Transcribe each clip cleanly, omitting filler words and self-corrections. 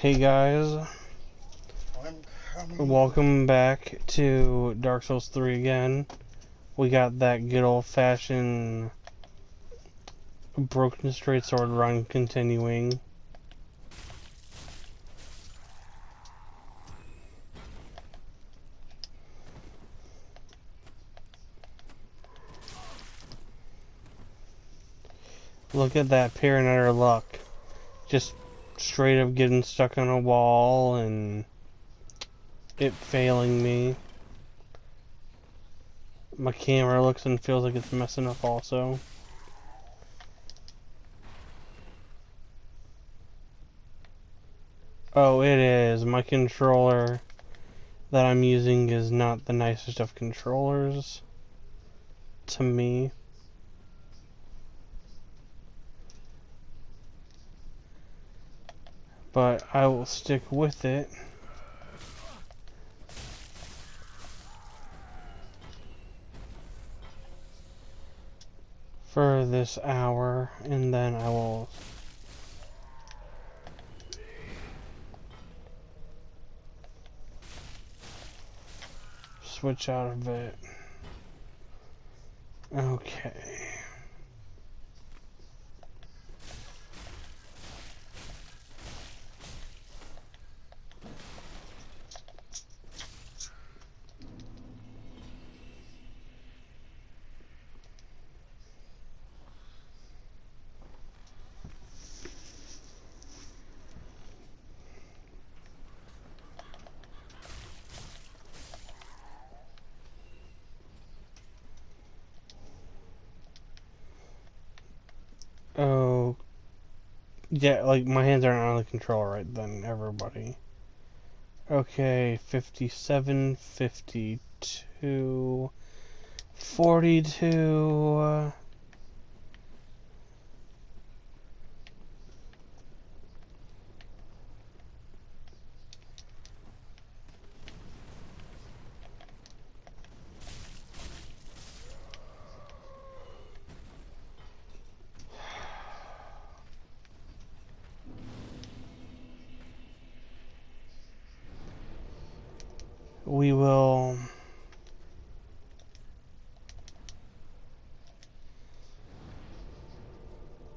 Hey guys, welcome back to Dark Souls 3 again. We got that good old-fashioned broken straight sword run continuing. Look at that parent utter luck. Just straight up getting stuck on a wall and it failing me. My camera looks and feels like it's messing up also. Oh, it is. My controller that I'm using is not the nicest of controllers to me. But I will stick with it. For this hour, and then I will switch out of it. Okay. Oh, yeah, like my hands aren't on the controller right then, everybody. Okay, 57, 52, 42. We will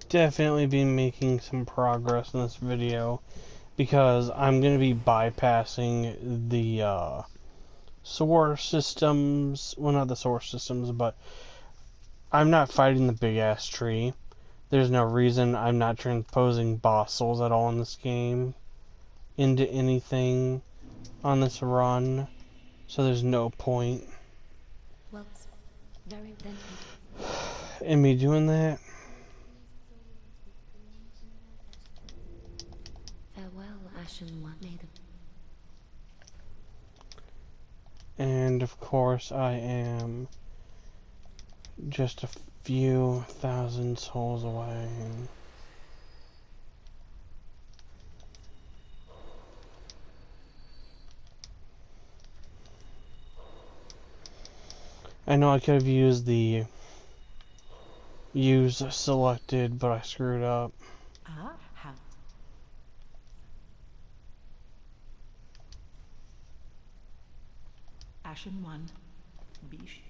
definitely be making some progress in this video because I'm going to be bypassing the source systems. Well, not the source systems, but I'm not fighting the big ass tree. There's no reason I'm not transposing boss souls at all in this game into anything on this run, so there's no point in me doing that. And of course I am just a few thousand souls away. I know I could have used the use selected, but I screwed up. Ashen 1, Bish.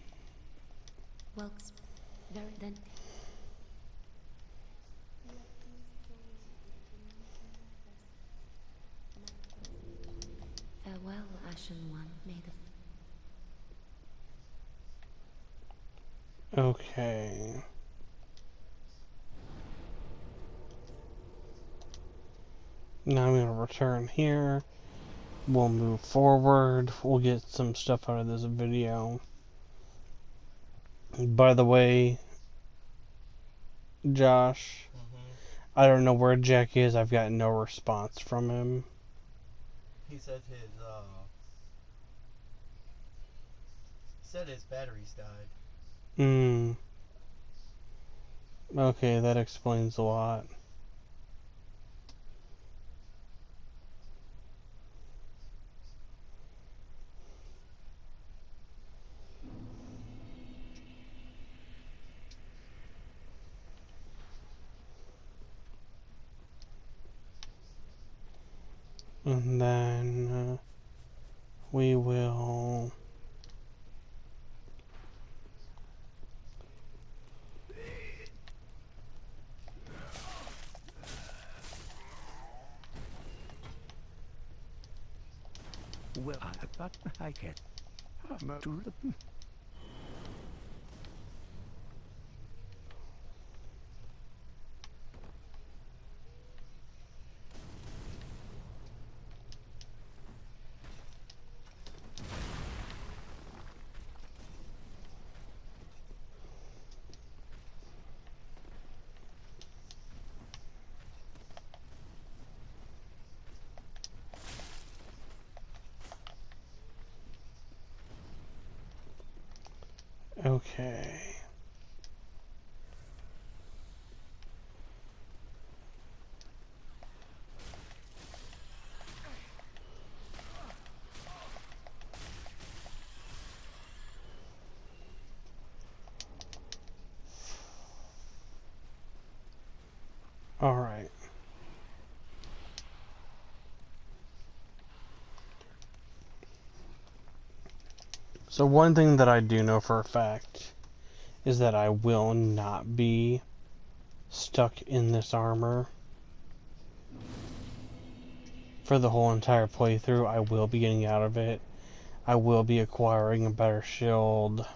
Okay. Now I'm going to return here. We'll move forward. We'll get some stuff out of this video. By the way, Josh, I don't know where Jack is. I've got no response from him. He said his batteries died. Okay, that explains a lot. And then we will... Well, I thought I can. Okay. Alright. So one thing that I do know for a fact is that I will not be stuck in this armor for the whole entire playthrough. I will be getting out of it. I will be acquiring a better shield.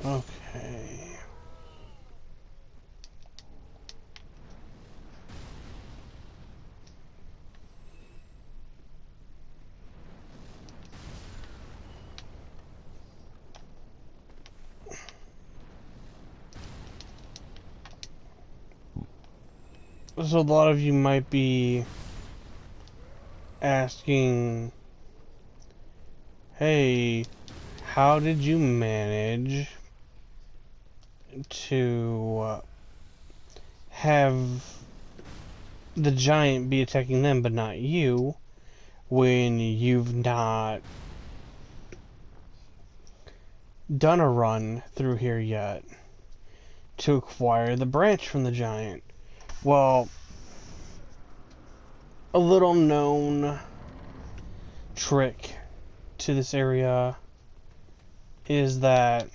Okay. So a lot of you might be asking, hey, how did you manage to have the giant be attacking them but not you when you've not done a run through here yet to acquire the branch from the giant? Well, a little known trick to this area is that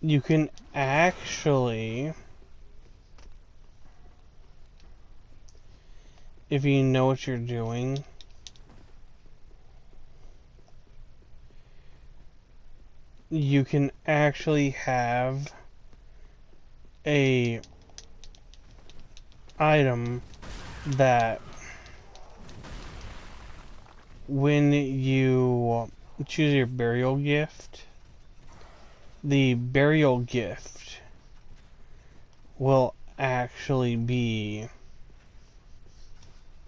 you can actually, if you know what you're doing, you can actually have a item that when you choose your burial gift, the burial gift will actually be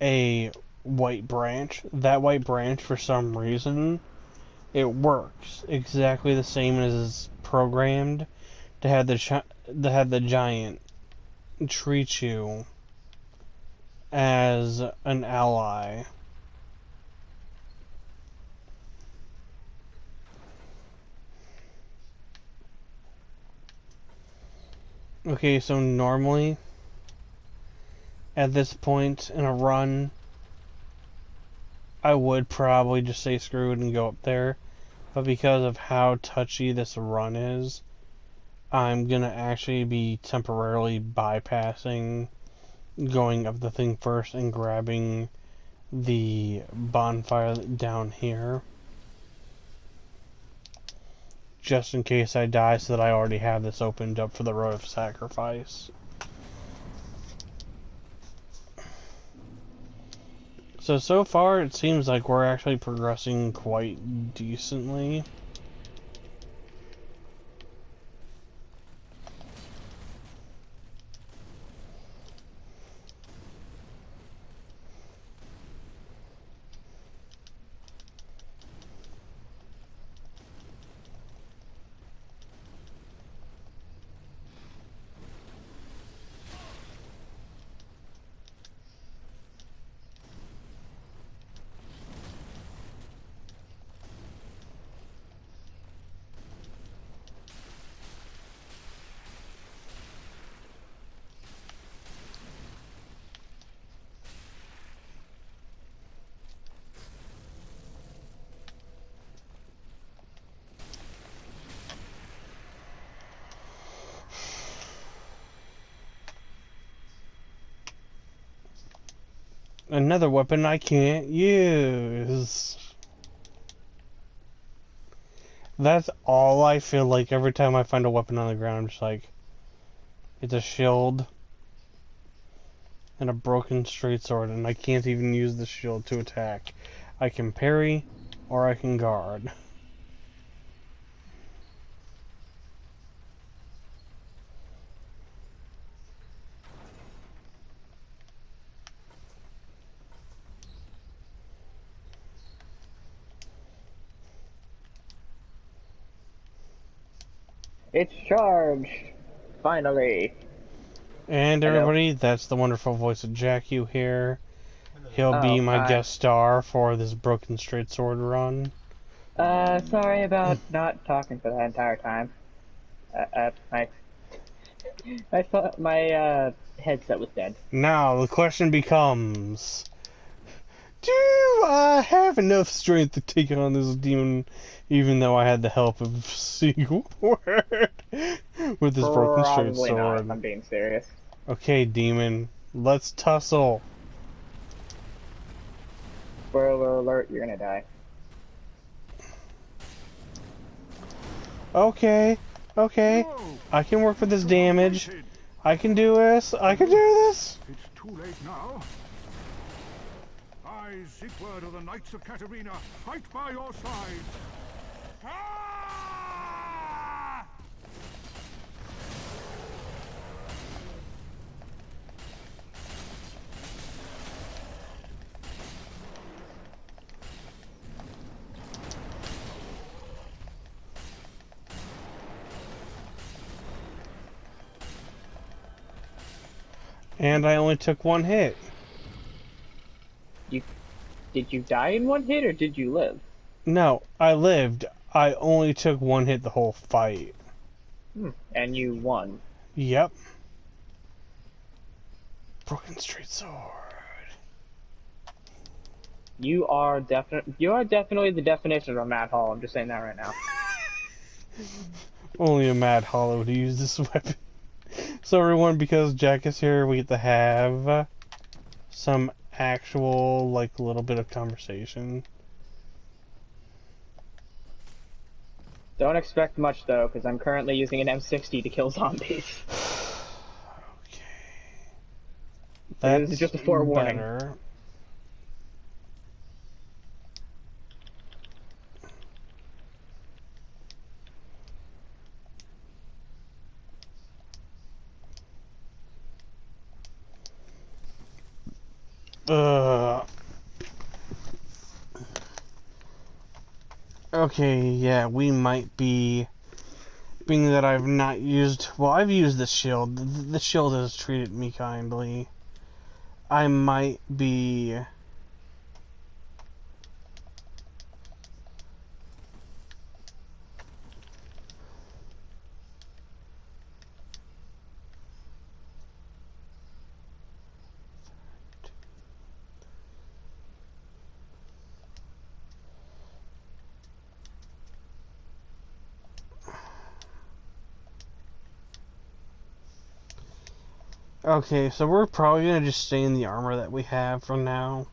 a white branch. That white branch, for some reason, it works exactly the same as it's programmed to have the giant treat you as an ally. Okay, so normally at this point in a run, I would probably just say screw it and go up there, but because of how touchy this run is, I'm gonna actually be temporarily bypassing going up the thing first and grabbing the bonfire down here, just in case I die, so that I already have this opened up for the road of sacrifice. So far it seems like we're actually progressing quite decently. Another weapon I can't use. That's all I feel like every time I find a weapon on the ground. I'm just like, it's a shield and a broken straight sword, and I can't even use the shield to attack. I can parry or I can guard. It's charged! Finally! And Hello. everybody, that's the wonderful voice of Jack you hear. He'll be Oh, my hi. guest star for this broken straight sword run. Sorry about not talking for that entire time. I thought my headset was dead. Now the question becomes, do I have enough strength to take on this demon, even though I had the help of Sigurd with this broken straight Probably not, if I'm sword? being serious. Okay, demon, let's tussle. Spoiler alert, you're gonna die. Okay, I can work with this damage. I can do this. I can do this. It's too late now. I, Sigurd of the Knights of Katarina, fight by your side. Ah! And I only took one hit. Did you die in one hit, or did you live? No, I lived. I only took one hit the whole fight. And you won. Yep. Broken straight sword. You are definitely the definition of a Mad Hall, I'm just saying that right now. Only a mad hollow would use this weapon. So everyone, because Jack is here, we get to have some actual, like, little bit of conversation. Don't expect much, though, because I'm currently using an M60 to kill zombies. Okay. This is just a forewarning. Better. Okay, yeah, we might be... Being that I've not used... Well, I've used the shield. The shield has treated me kindly. I might be... Okay, so we're probably gonna just stay in the armor that we have for now.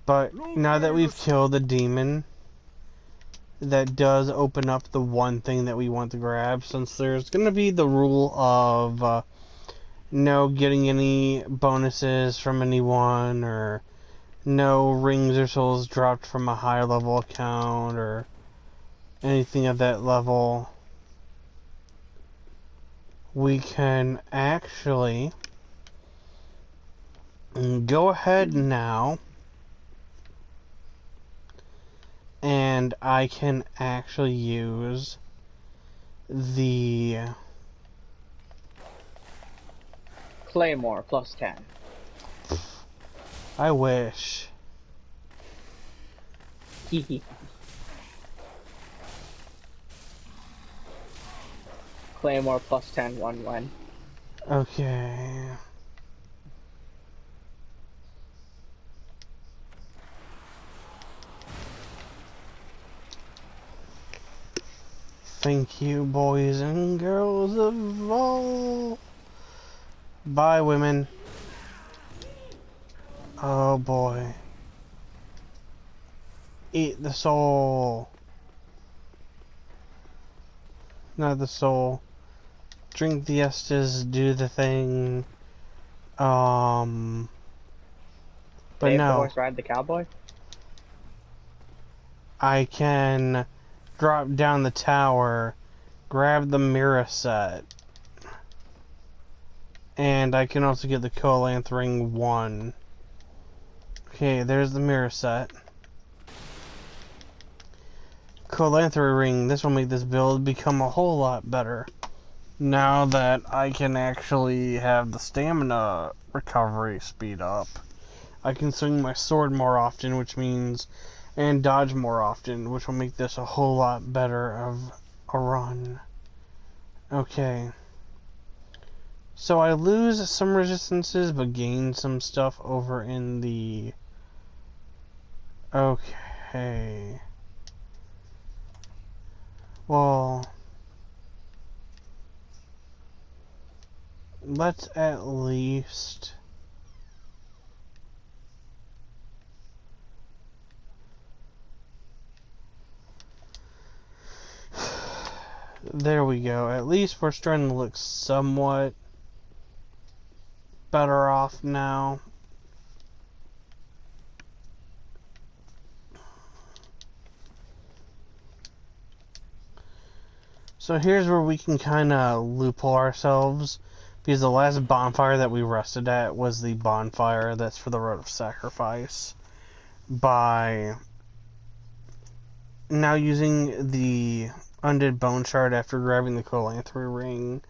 But now that we've killed the demon, that does open up the one thing that we want to grab, since there's gonna be the rule of no getting any bonuses from anyone, or no rings or souls dropped from a higher level account, or anything of that level. We can actually go ahead now, and I can actually use the Claymore, plus 10. I wish. Hehe. Claymore, plus 10, 1 win. Okay. Thank you, boys and girls of all Bye, women. Oh boy. Eat the soul. Not the soul. Drink the Estes, do the thing. But Save the no. horse, ride the cowboy? I can drop down the tower, grab the mirror set, and I can also get the Coalanth Ring 1. Okay, there's the mirror set. Coalanth Ring, this will make this build become a whole lot better. Now that I can actually have the stamina recovery speed up. I can swing my sword more often, which means, and dodge more often, which will make this a whole lot better of a run. Okay. So I lose some resistances, but gain some stuff over in the... Okay. Well... Let's at least... There we go. At least we're starting to look somewhat better off now. So here's where we can kind of loophole ourselves, because the last bonfire that we rested at was the bonfire that's for the Road of Sacrifice. By now using the undead bone shard after grabbing the Colanthry ring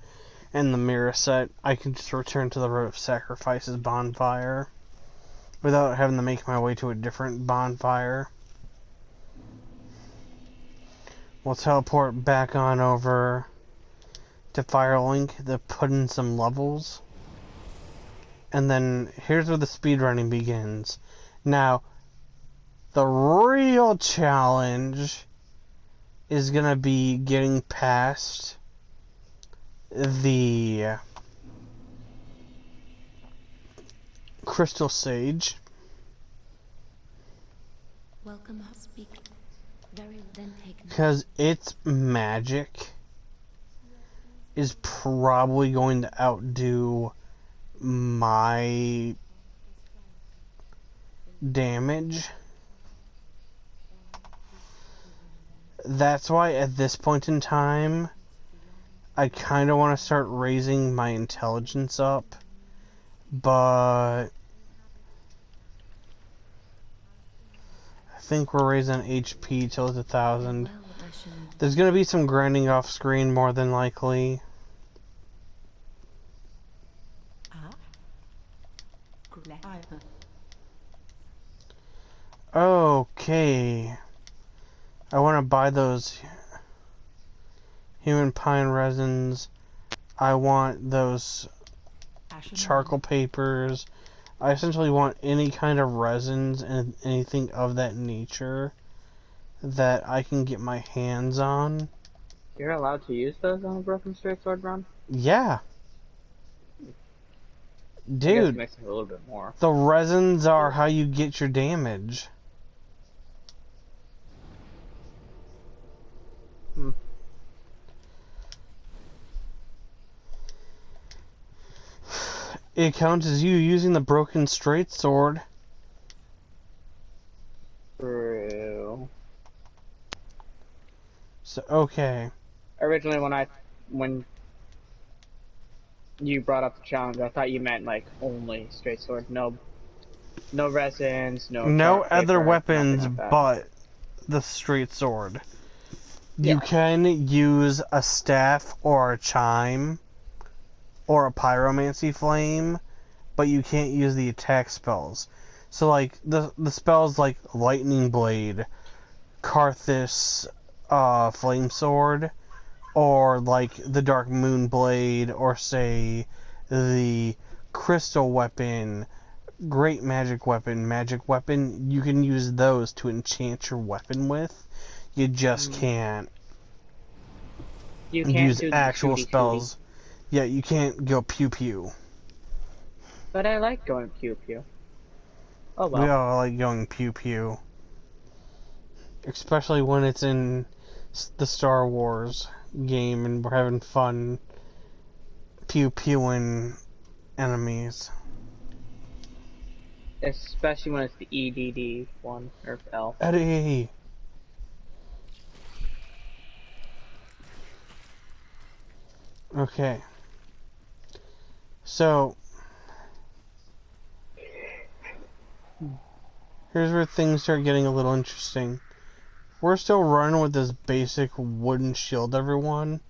and the mirror set, I can just return to the Road of Sacrifice's bonfire without having to make my way to a different bonfire. We'll teleport back on over to Firelink to put in some levels. And then here's where the speedrunning begins. Now, the real challenge is going to be getting past the Crystal Sage. Welcome, speak. Very then take note. Because its magic is probably going to outdo my damage. That's why at this point in time, I kind of want to start raising my intelligence up, but I think we're raising HP till it's 1,000. There's going to be some grinding off screen more than likely. Okay. I want to buy those human pine resins. I want those charcoal papers. I essentially want any kind of resins and anything of that nature that I can get my hands on. You're allowed to use those on a broken straight sword run? Yeah. I guess it Dude, makes it a little bit more. the resins are how you get your damage. It counts as you using the broken straight sword. True. So, okay. Originally, when you brought up the challenge, I thought you meant like only straight sword. No resins, No chart other paper, weapons nothing like that. but the straight sword. Yeah. You can use a staff or a chime or a pyromancy flame, but you can't use the attack spells. So like the spells like Lightning Blade, Karthus, Flame Sword, or like the Dark Moon Blade, or say the Crystal Weapon, Great Magic Weapon, you can use those to enchant your weapon with. You just can't You can't use do the actual shooty spells. Yeah, you can't go pew pew. But I like going pew pew. Oh We well. all like going pew pew. Especially when it's in the Star Wars game and we're having fun pew pewing enemies. Especially when it's the EDD one, or L. Eddie! Okay. So, here's where things start getting a little interesting. We're still running with this basic wooden shield, everyone.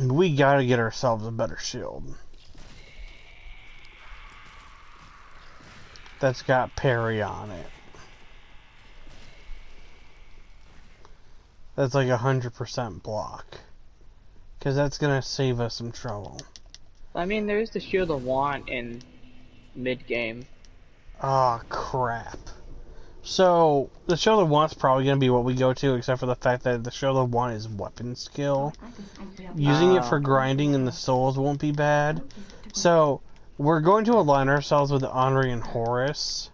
We gotta get ourselves a better shield. That's got parry on it. That's like 100% block. Because that's gonna save us some trouble. I mean, there is the Shield of Want in mid-game. Ah, crap. So, the Shield of Want's probably gonna be what we go to, except for the fact that the Shield of Want is weapon skill. Using it for grinding in the souls won't be bad. So, we're going to align ourselves with Henri and Horus.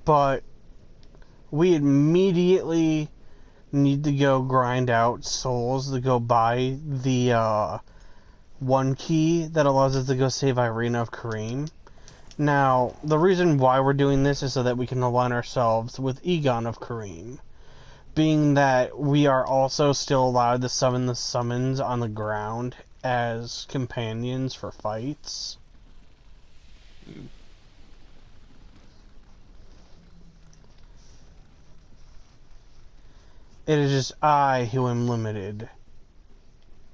But we immediately need to go grind out souls to go buy the one key that allows us to go save Irina of Kareem. Now, the reason why we're doing this is so that we can align ourselves with Egon of Kareem. Being that we are also still allowed to summon the summons on the ground as companions for fights. It is just I who am limited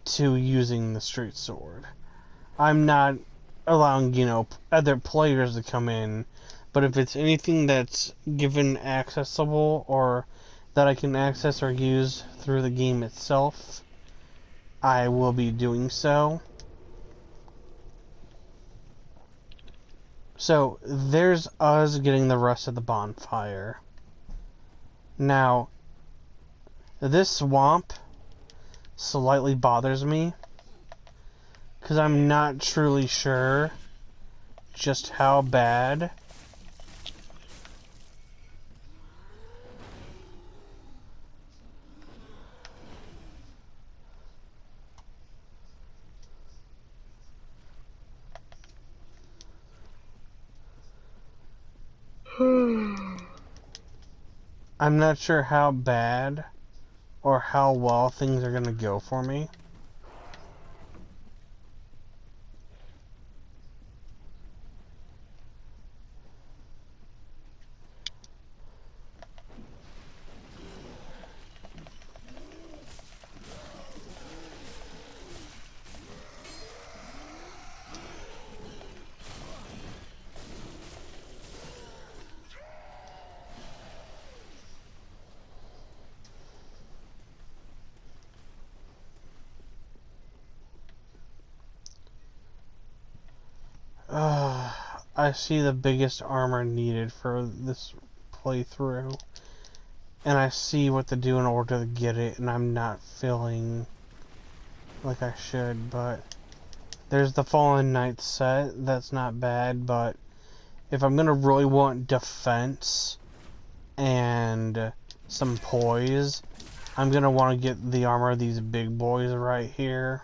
to using the straight sword. I'm not allowing, other players to come in, but if it's anything that's given accessible or that I can access or use through the game itself, I will be doing so. So, there's us getting the rest of the bonfire. Now, this swamp slightly bothers me, because I'm not truly sure just how bad I'm not sure how bad or how well things are gonna go for me. I see the biggest armor needed for this playthrough, and I see what to do in order to get it, and I'm not feeling like I should, but there's the Fallen Knight set. That's not bad, but if I'm gonna really want defense and some poise, I'm gonna want to get the armor of these big boys right here.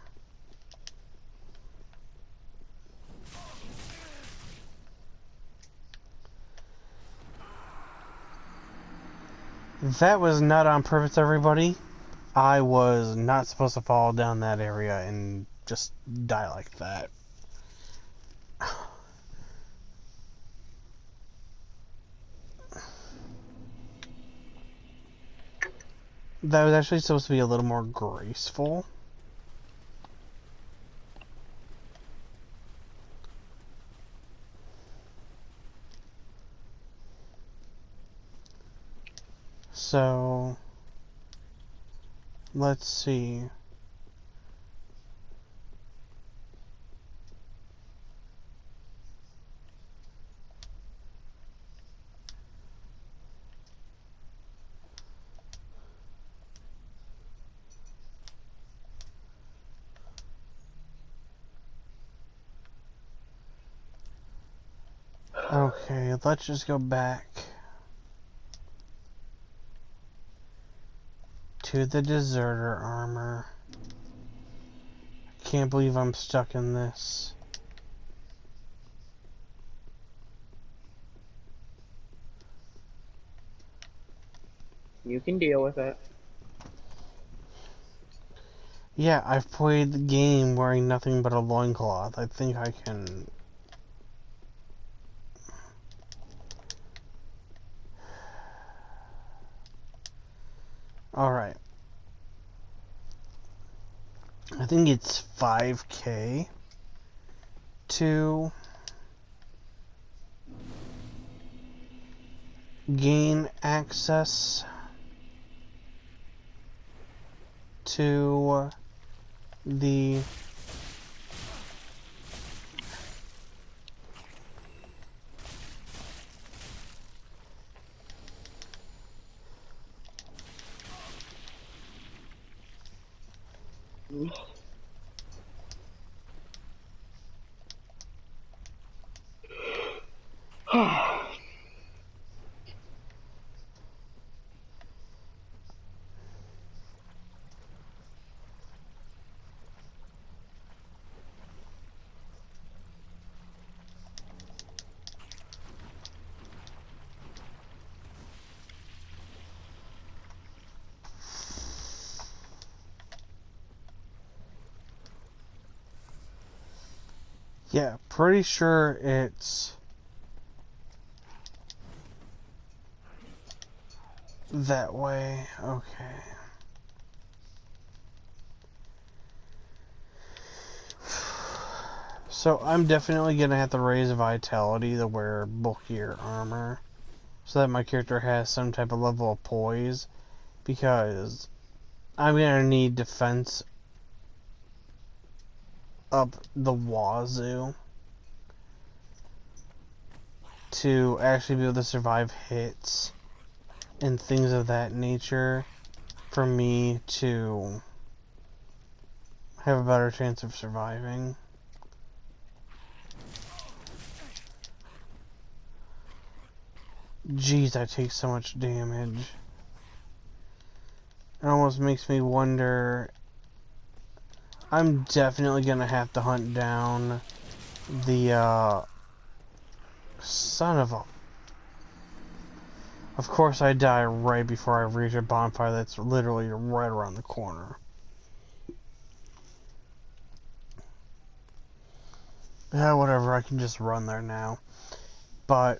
That was not on purpose, everybody. I was not supposed to fall down that area and just die like that. That was actually supposed to be a little more graceful. So, let's see. Okay, let's just go back to the deserter armor. Can't believe I'm stuck in this. You can deal with it. Yeah, I've played the game wearing nothing but a loincloth. I think I can... Alright. I think it's 5k to gain access to the yeah, pretty sure it's that way. Okay. So I'm definitely gonna have to raise vitality to wear bulkier armor so that my character has some type of level of poise, because I'm gonna need defense up the wazoo to actually be able to survive hits and things of that nature for me to have a better chance of surviving. Jeez, I take so much damage. It almost makes me wonder. I'm definitely gonna have to hunt down the son of a... Of course I die right before I reach a bonfire that's literally right around the corner. Yeah, whatever, I can just run there now. But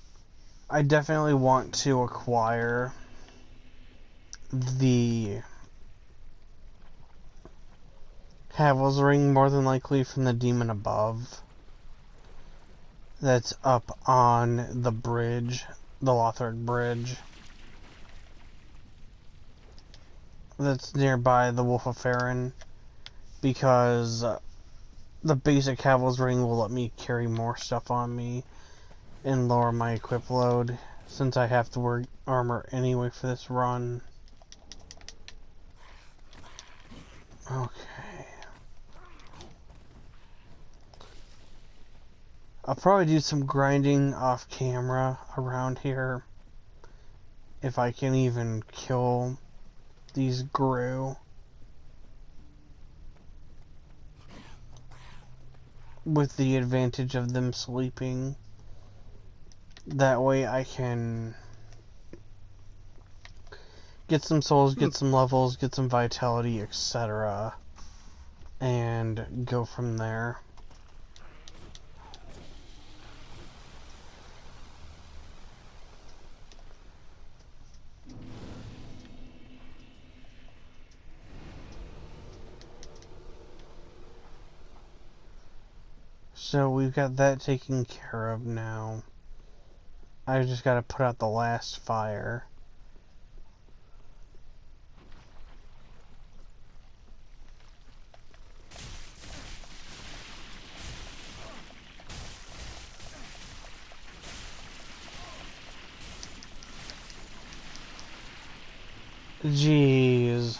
I definitely want to acquire the Havel's Ring, more than likely from the demon above. That's up on the bridge, the Lothric Bridge. That's nearby the Wolf of Farron, because the basic Havel's Ring will let me carry more stuff on me and lower my equip load, since I have to wear armor anyway for this run. Okay. I'll probably do some grinding off camera around here, if I can even kill these Gru with the advantage of them sleeping. That way I can get some souls, get some levels, get some vitality, etc. and go from there. So we've got that taken care of now. I just gotta put out the last fire. Jeez.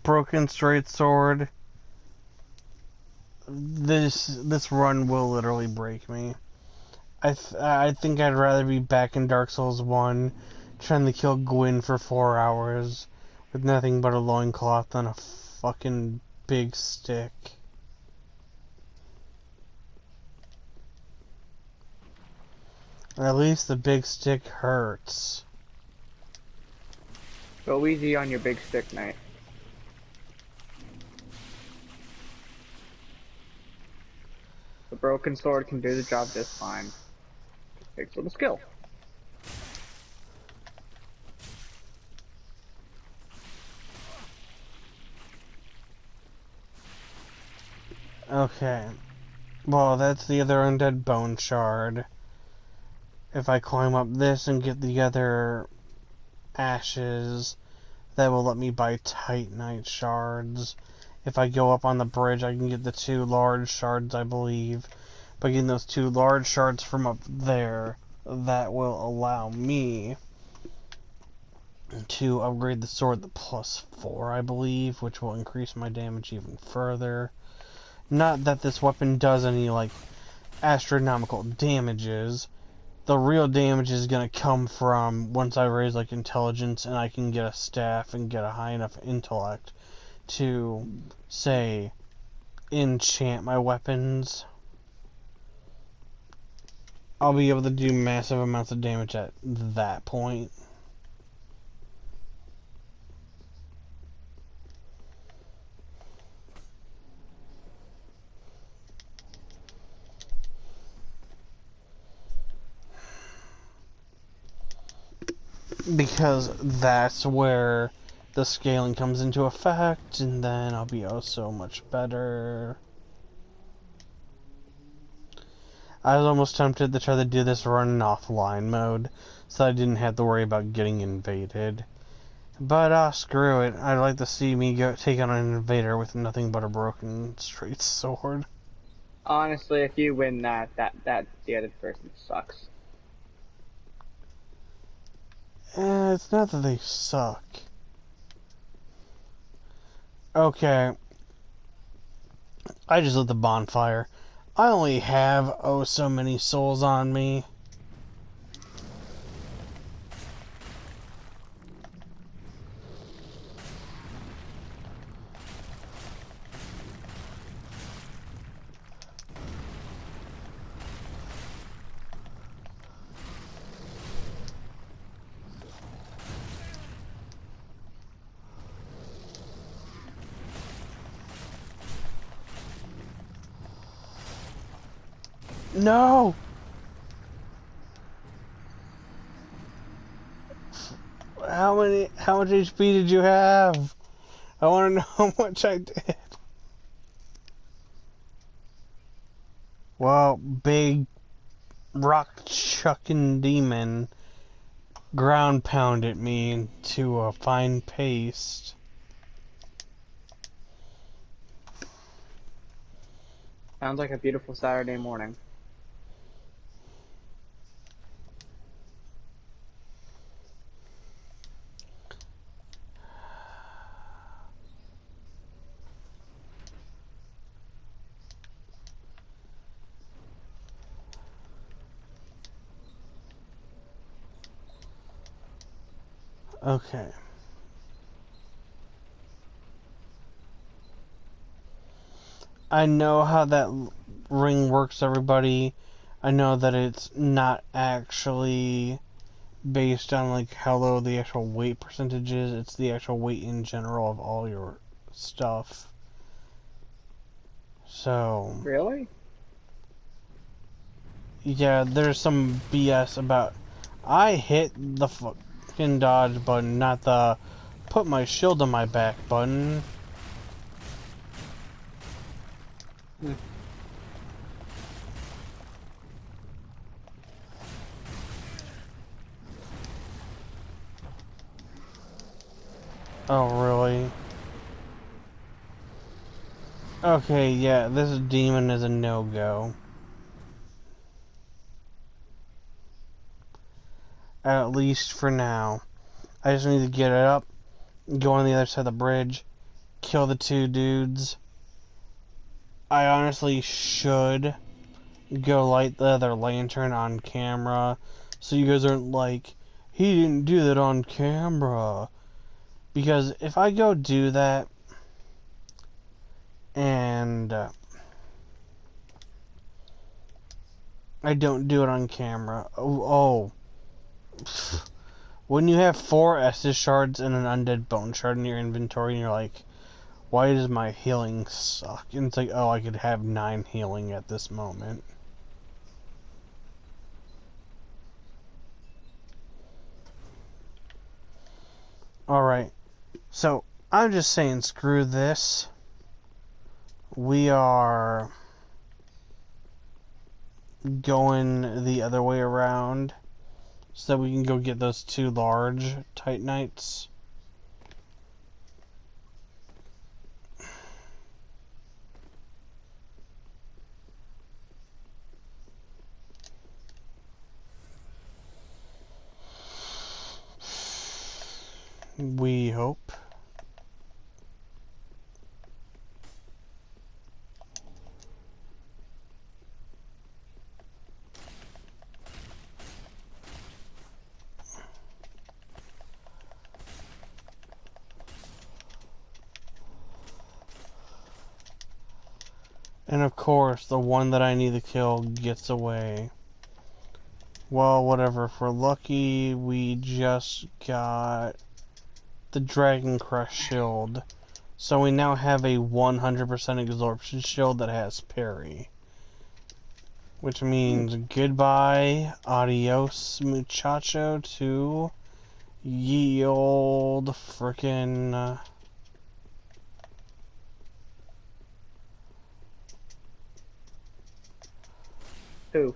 Broken straight sword. this run will literally break me. I think I'd rather be back in Dark Souls 1 trying to kill Gwyn for 4 hours with nothing but a loincloth than a fucking big stick. At least the big stick hurts. Go easy on your big stick, mate. The broken sword can do the job just fine. Takes a little skill. Okay. Well, that's the other undead bone shard. If I climb up this and get the other ashes, that will let me buy titanite shards. If I go up on the bridge, I can get the 2 large shards, I believe. By getting those 2 large shards from up there, that will allow me to upgrade the sword to +4, I believe, which will increase my damage even further. Not that this weapon does any, like, astronomical damages. The real damage is gonna come from once I raise, like, intelligence and I can get a staff and get a high enough intellect to, say, enchant my weapons. I'll be able to do massive amounts of damage at that point. Because that's where the scaling comes into effect, and then I'll be oh so much better. I was almost tempted to try to do this run in offline mode, so I didn't have to worry about getting invaded. But, screw it. I'd like to see me go take on an invader with nothing but a broken straight sword. Honestly, if you win that the other person sucks. It's not that they suck. Okay. I just lit the bonfire. I only have oh so many souls on me. No! How much HP did you have? I want to know how much I did. Well, big rock chucking demon ground pounded me into a fine paste. Sounds like a beautiful Saturday morning. Okay. I know how that ring works, everybody. I know that it's not actually based on like how low the actual weight percentage is. It's the actual weight in general of all your stuff. So Really? yeah, there's some BS about I hit the fucking dodge button, not the put my shield on my back button. Oh, really? Okay, yeah, this demon is a no-go. At least for now. I just need to get it up, go on the other side of the bridge, kill the 2 dudes, I honestly should go light the other lantern on camera, so you guys aren't like, he didn't do that on camera. Because if I go do that, and I don't do it on camera, when you have 4 Estus shards and an undead bone shard in your inventory, and you're like, why does my healing suck? And it's like, oh, I could have 9 healing at this moment. Alright, so I'm just saying, screw this. We are going the other way around so that we can go get those 2 large Titanites. We hope. And of course, the one that I need to kill gets away. Well, whatever. If we're lucky, we just got the Dragon Crush shield. So we now have a 100% absorption shield that has parry. Which means goodbye, adios, muchacho, to ye old frickin'... Who?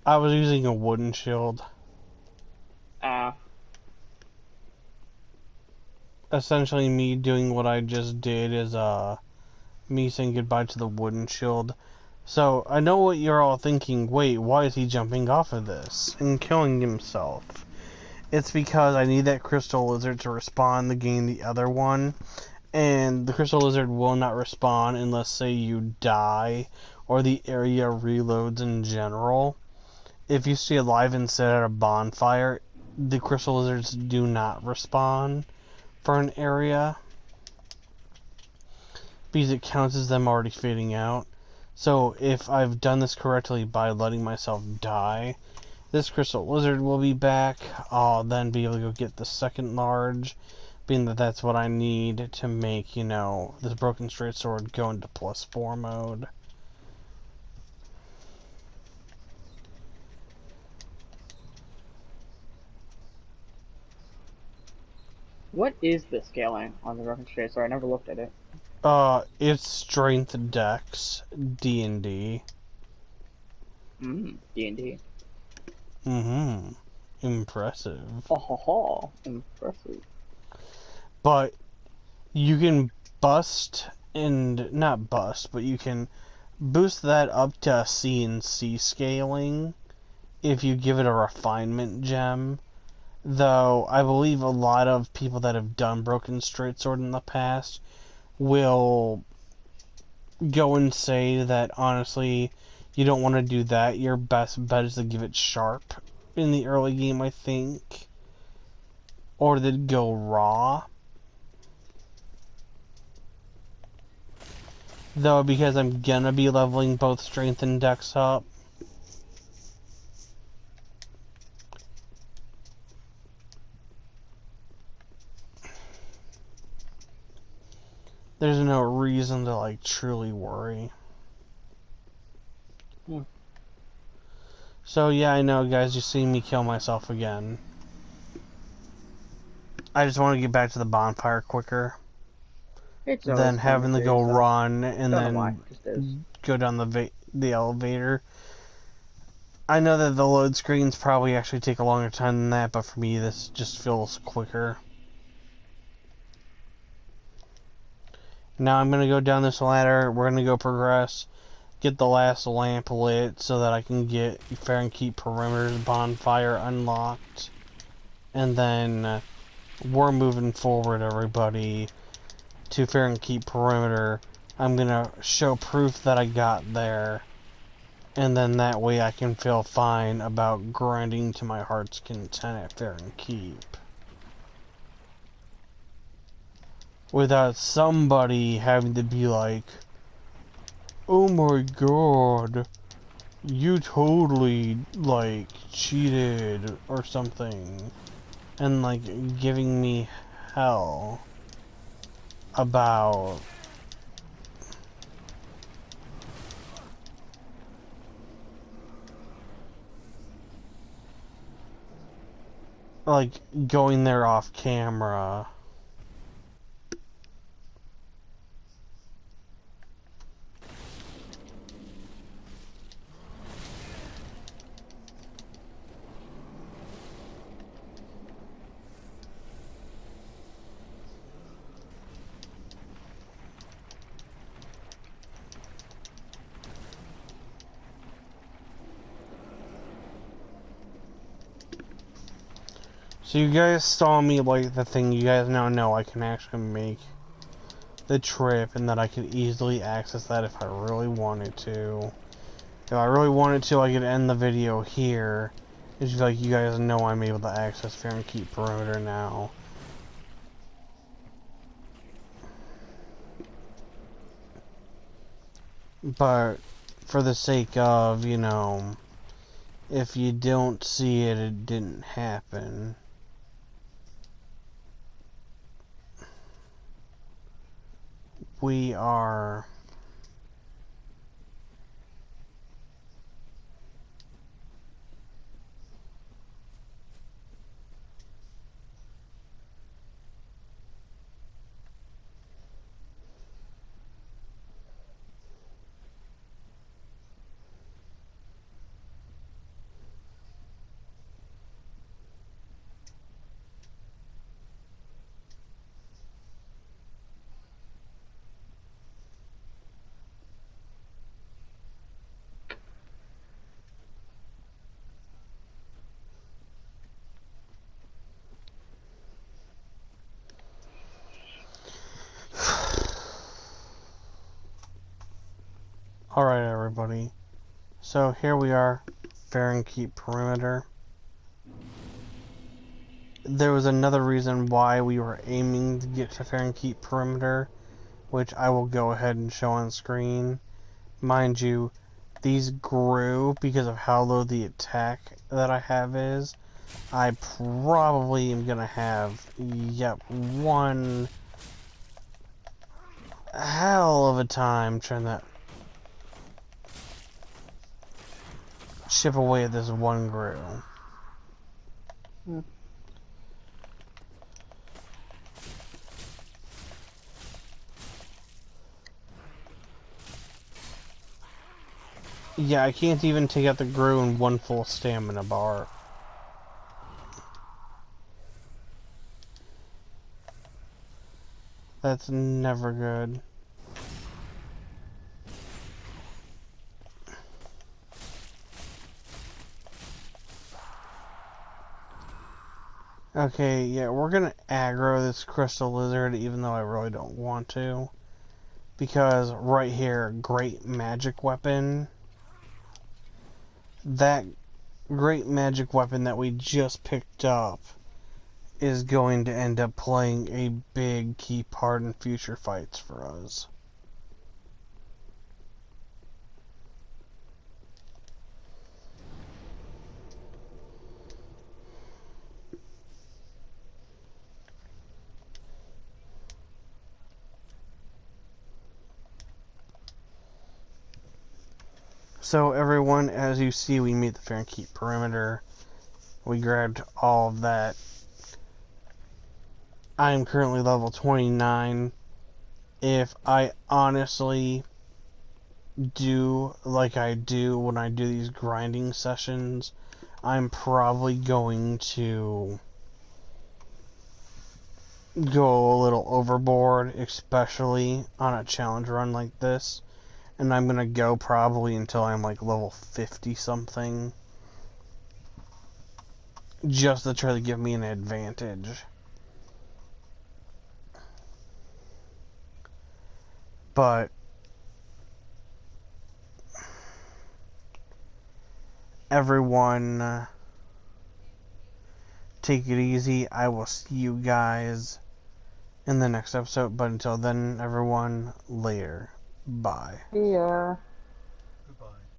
I was using a wooden shield. Essentially, me doing what I just did is, me saying goodbye to the wooden shield. So, I know what you're all thinking, wait, why is he jumping off of this and killing himself? It's because I need that crystal lizard to respawn to gain the other one, and the crystal lizard will not respawn unless, say, you die, or the area reloads in general. If you stay alive and sit at a bonfire, the crystal lizards do not respawn for an area, because it counts as them already fading out. So if I've done this correctly by letting myself die, this crystal lizard will be back. I'll then be able to go get the second large, being that that's what I need to make, you know, this broken straight sword go into +4 mode. What is the scaling on the Broken Straight Sword? I never looked at it. It's strength dex, D&D. D&D. Impressive. Ho ho ho. Impressive. But you can bust, and not bust, but you can boost that up to C and C scaling if you give it a refinement gem. Though I believe a lot of people that have done Broken Straight Sword in the past will go and say that honestly you don't want to do that. Your best bet is to give it sharp in the early game, I think, or they'd go raw. Though, because I'm gonna be leveling both strength and dex up, there's no reason to, like, truly worry. So, yeah, I know, guys, you're seeing me kill myself again. I just want to get back to the bonfire quicker than having to go run and then go down the elevator. I know that the load screens probably actually take a longer time than that, but for me, this just feels quicker. Now I'm going to go down this ladder, we're going to go progress, get the last lamp lit so that I can get Fahrenheit Perimeter's bonfire unlocked. and then we're moving forward, everybody, to Fahrenheit Perimeter. I'm gonna show proof that I got there, and then that way I can feel fine about grinding to my heart's content at Fahrenheit. Without somebody having to be like, oh my god, you totally, like, cheated or something, and, like, giving me hell about like going there off camera. So you guys saw me like the thing. You guys now know I can actually make the trip and that I could easily access that if I really wanted to. If I really wanted to, I could end the video here. It's just like you guys know I'm able to access Fahrenheit Perimeter now. But for the sake of, you know, if you don't see it, it didn't happen. We are alright, everybody. So here we are, Fahrenheit Perimeter. There was another reason why we were aiming to get to Fahrenheit Perimeter, which I will go ahead and show on screen. Mind you, these grew because of how low the attack that I have is. I probably am gonna have, yep, one hell of a time trying to chip away at this one grew. Yeah, I can't even take out the grew in one full stamina bar. That's never good. Okay, yeah, we're gonna aggro this crystal lizard even though I really don't want to. Because right here, great magic weapon. That great magic weapon that we just picked up is going to end up playing a big key part in future fights for us. So everyone, as you see, we meet the Fahrenheit Perimeter. We grabbed all of that. I am currently level 29. If I honestly do like I do when I do these grinding sessions, I'm probably going to go a little overboard, especially on a challenge run like this. And I'm gonna go probably until I'm like level 50 something. just to try to give me an advantage. But everyone, take it easy. I will see you guys in the next episode. But until then, everyone, later. Bye. Yeah.